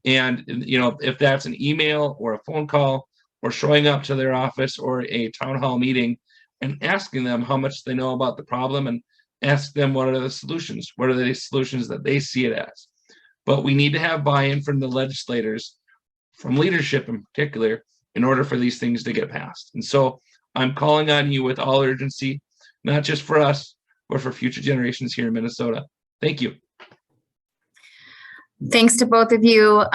And, if that's an email or a phone call or showing up to their office or a town hall meeting and asking them how much they know about the problem and ask them what are the solutions, what are the solutions that they see it as. But we need to have buy-in from the legislators, from leadership in particular, in order for these things to get passed. And so I'm calling on you with all urgency, not just for us, but for future generations here in Minnesota. Thank you. Thanks to both of you.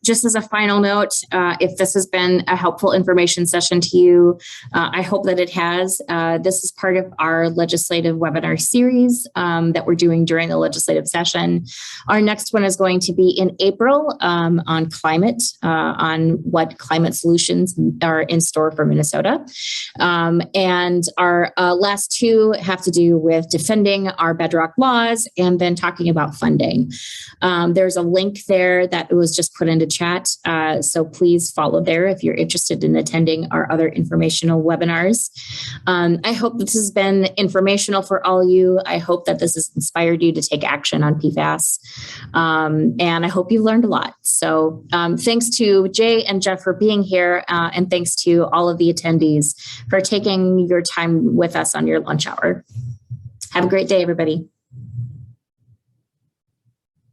Just as a final note, if this has been a helpful information session to you, I hope that it has. This is part of our legislative webinar series that we're doing during the legislative session. Our next one is going to be in April on climate, on what climate solutions are in store for Minnesota. And our last 2 have to do with defending our bedrock laws and then talking about funding. There's a link there that was just put into chat. So please follow there if you're interested in attending our other informational webinars. I hope this has been informational for all of you. I hope that this has inspired you to take action on PFAS. And I hope you learned a lot. So thanks to Jay and Jeff for being here. And thanks to all of the attendees for taking your time with us on your lunch hour. Have a great day, everybody.